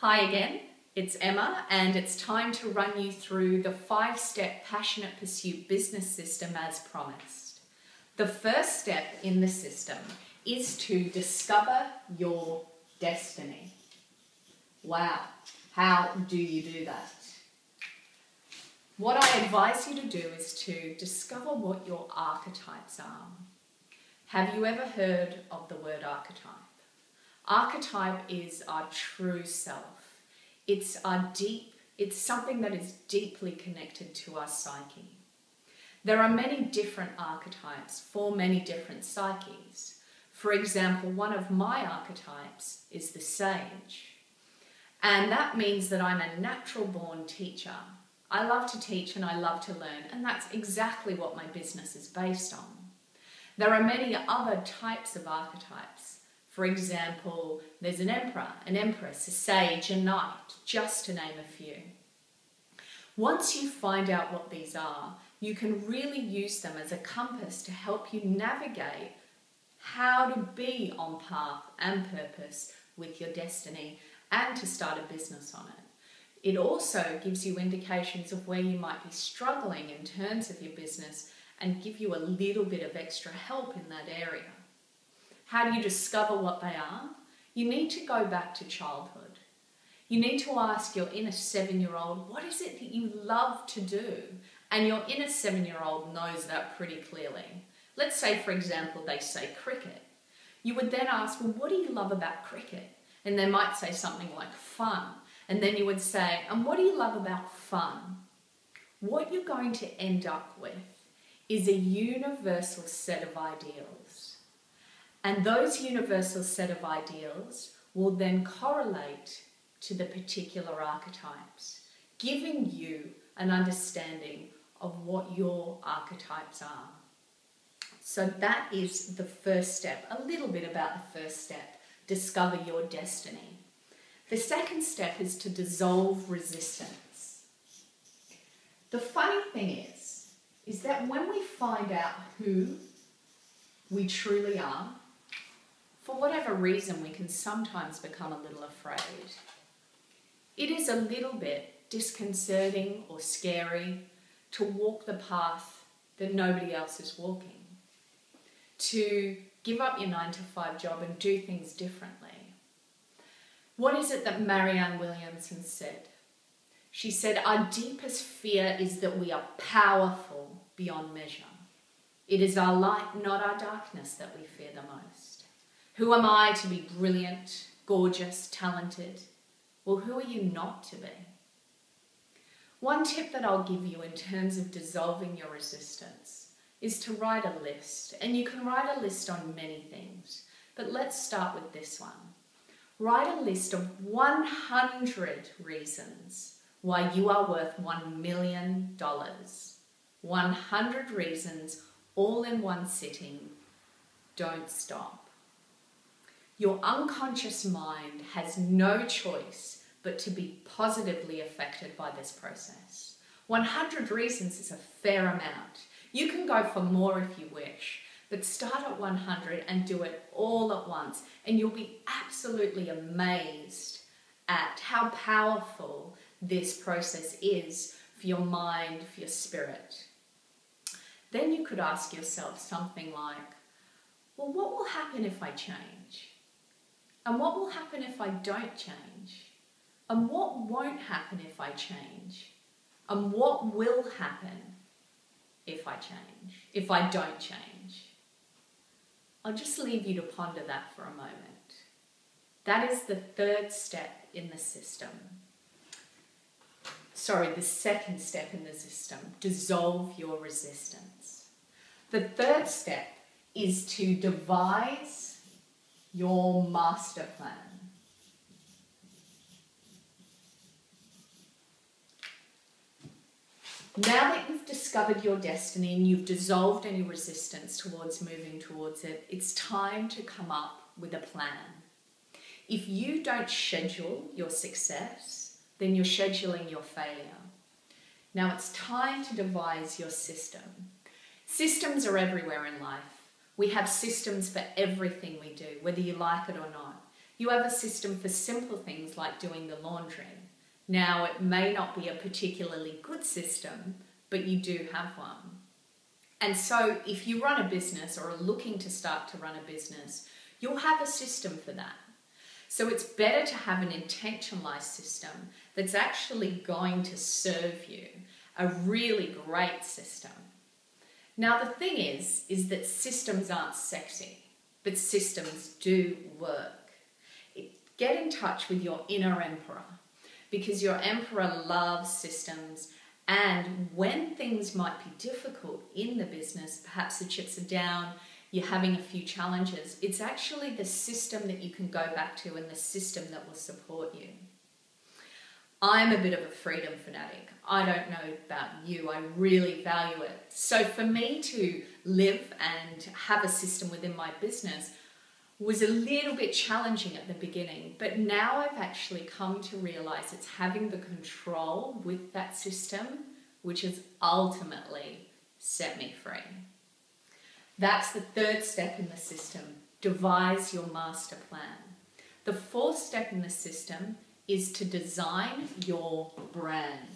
Hi again, it's Emma, and it's time to run you through the 5-step Passionate Pursuit business system as promised. The first step in the system is to discover your destiny. Wow, how do you do that? What I advise you to do is to discover what your archetypes are. Have you ever heard of the word archetype? Archetype is our true self. It's something that is deeply connected to our psyche. There are many different archetypes for many different psyches. For example, one of my archetypes is the sage. And that means that I'm a natural born teacher. I love to teach and I love to learn, and that's exactly what my business is based on. There are many other types of archetypes. For example, there's an emperor, an empress, a sage, a knight, just to name a few. Once you find out what these are, you can really use them as a compass to help you navigate how to be on path and purpose with your destiny and to start a business on it. It also gives you indications of where you might be struggling in terms of your business and give you a little bit of extra help in that area. How do you discover what they are? You need to go back to childhood. You need to ask your inner 7-year-old, what is it that you love to do? And your inner 7-year-old knows that pretty clearly. Let's say, for example, they say cricket. You would then ask, well, what do you love about cricket? And they might say something like fun. And then you would say, and what do you love about fun? What you're going to end up with is a universal set of ideals. And those universal set of ideals will then correlate to the particular archetypes, giving you an understanding of what your archetypes are. So that is the first step, a little bit about the first step, discover your destiny. The second step is to dissolve resistance. The funny thing is that when we find out who we truly are, for whatever reason, we can sometimes become a little afraid. It is a little bit disconcerting or scary to walk the path that nobody else is walking, to give up your 9-to-5 job and do things differently. What is it that Marianne Williamson said? She said, our deepest fear is that we are powerful beyond measure. It is our light, not our darkness, that we fear the most. Who am I to be brilliant, gorgeous, talented? Well, who are you not to be? One tip that I'll give you in terms of dissolving your resistance is to write a list. And you can write a list on many things, but let's start with this one. Write a list of 100 reasons why you are worth $1 million. 100 reasons, all in one sitting. Don't stop. Your unconscious mind has no choice but to be positively affected by this process. 100 reasons is a fair amount. You can go for more if you wish, but start at 100 and do it all at once, and you'll be absolutely amazed at how powerful this process is for your mind, for your spirit. Then you could ask yourself something like, well, what will happen if I change? And what will happen if I don't change? And what won't happen if I change? And what will happen if I change, if I don't change? I'll just leave you to ponder that for a moment. That is the third step in the system. Sorry, the second step in the system, dissolve your resistance. The third step is to devise your master plan. Now that you've discovered your destiny and you've dissolved any resistance towards moving towards it, it's time to come up with a plan. If you don't schedule your success, then you're scheduling your failure. Now it's time to devise your system. Systems are everywhere in life. We have systems for everything we do, whether you like it or not. You have a system for simple things like doing the laundry. Now, it may not be a particularly good system, but you do have one. And so if you run a business or are looking to start to run a business, you'll have a system for that. So it's better to have an intentionalized system that's actually going to serve you, a really great system. Now the thing is that systems aren't sexy, but systems do work. Get in touch with your inner emperor, because your emperor loves systems, and when things might be difficult in the business, perhaps the chips are down, you're having a few challenges, it's actually the system that you can go back to and the system that will support you. I'm a bit of a freedom fanatic. I don't know about you, I really value it. So for me to live and have a system within my business was a little bit challenging at the beginning, but now I've actually come to realize it's having the control with that system which has ultimately set me free. That's the third step in the system, devise your master plan. The fourth step in the system is to design your brand.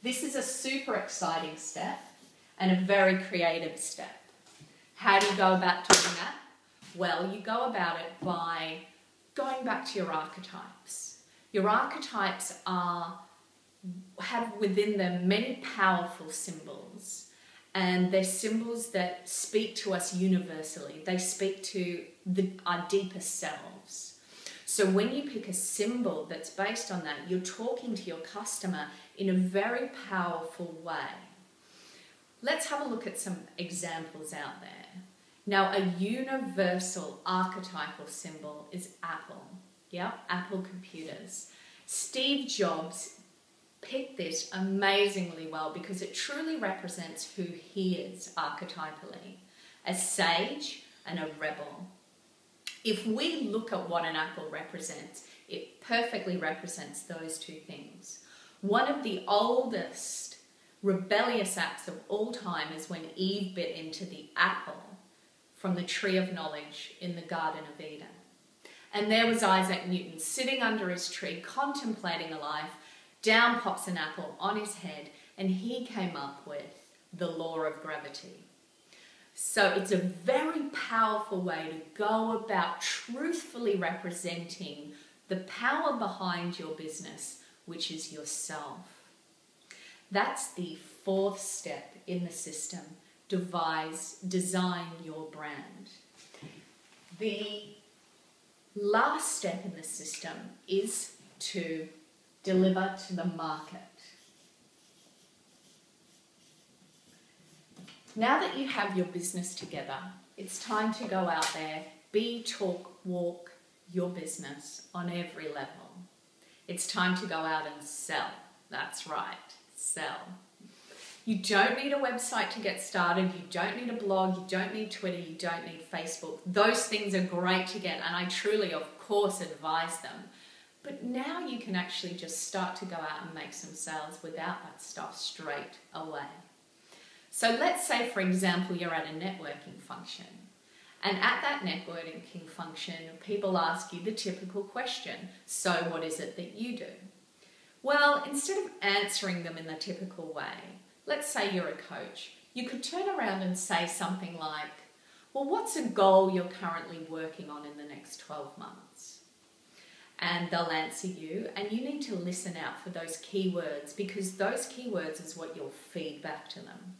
This is a super exciting step and a very creative step. How do you go about doing that? Well, you go about it by going back to your archetypes. Your archetypes have within them many powerful symbols, and they're symbols that speak to us universally. They speak to our deepest selves. So when you pick a symbol that's based on that, you're talking to your customer in a very powerful way. Let's have a look at some examples out there. Now, a universal archetypal symbol is Apple. Yeah, Apple computers. Steve Jobs picked this amazingly well because it truly represents who he is archetypally, a sage and a rebel. If we look at what an apple represents, it perfectly represents those two things. One of the oldest rebellious acts of all time is when Eve bit into the apple from the tree of knowledge in the Garden of Eden. And there was Isaac Newton sitting under his tree contemplating life. Down pops an apple on his head, and he came up with the law of gravity. So it's a very powerful way to go about truthfully representing the power behind your business, which is yourself. That's the fourth step in the system. Design your brand. The last step in the system is to deliver to the market. Now that you have your business together, it's time to go out there, be, talk, walk your business on every level. It's time to go out and sell. That's right, sell. You don't need a website to get started, you don't need a blog, you don't need Twitter, you don't need Facebook. Those things are great to get, and I truly, of course, advise them. But now you can actually just start to go out and make some sales without that stuff straight away. So let's say, for example, you're at a networking function. And at that networking function, people ask you the typical question, so what is it that you do? Well, instead of answering them in the typical way, let's say you're a coach, you could turn around and say something like, well, what's a goal you're currently working on in the next 12 months? And they'll answer you, and you need to listen out for those keywords, because those keywords is what you'll feed back to them.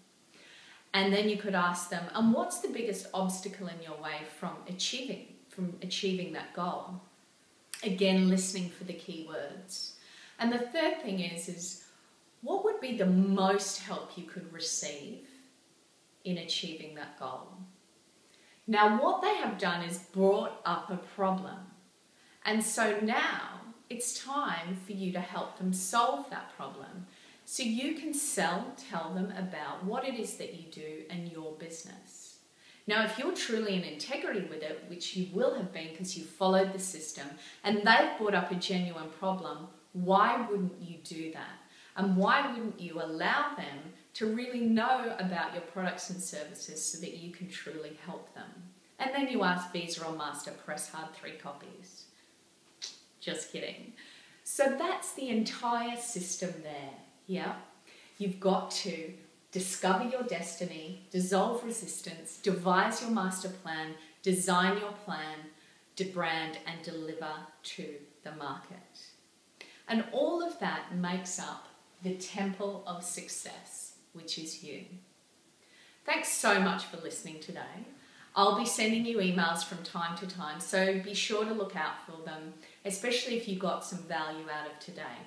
And then you could ask them, and what's the biggest obstacle in your way from achieving that goal? Again, listening for the keywords. And the third thing is what would be the most help you could receive in achieving that goal? Now, what they have done is brought up a problem. And so now it's time for you to help them solve that problem. So you can tell them about what it is that you do and your business. Now, if you're truly in integrity with it, which you will have been because you followed the system, and they've brought up a genuine problem, why wouldn't you do that? And why wouldn't you allow them to really know about your products and services so that you can truly help them? And then you ask Visa or Master, press hard 3 copies. Just kidding. So that's the entire system there. Yeah? You've got to discover your destiny, dissolve resistance, devise your master plan, design your plan, brand and deliver to the market. And all of that makes up the temple of success, which is you. Thanks so much for listening today. I'll be sending you emails from time to time, so be sure to look out for them, especially if you got some value out of today.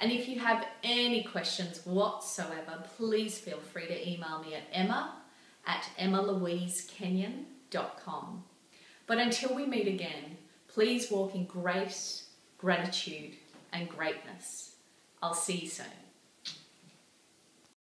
And if you have any questions whatsoever, please feel free to email me at emma@emmalouisekenyon.com. But until we meet again, please walk in grace, gratitude, and greatness. I'll see you soon.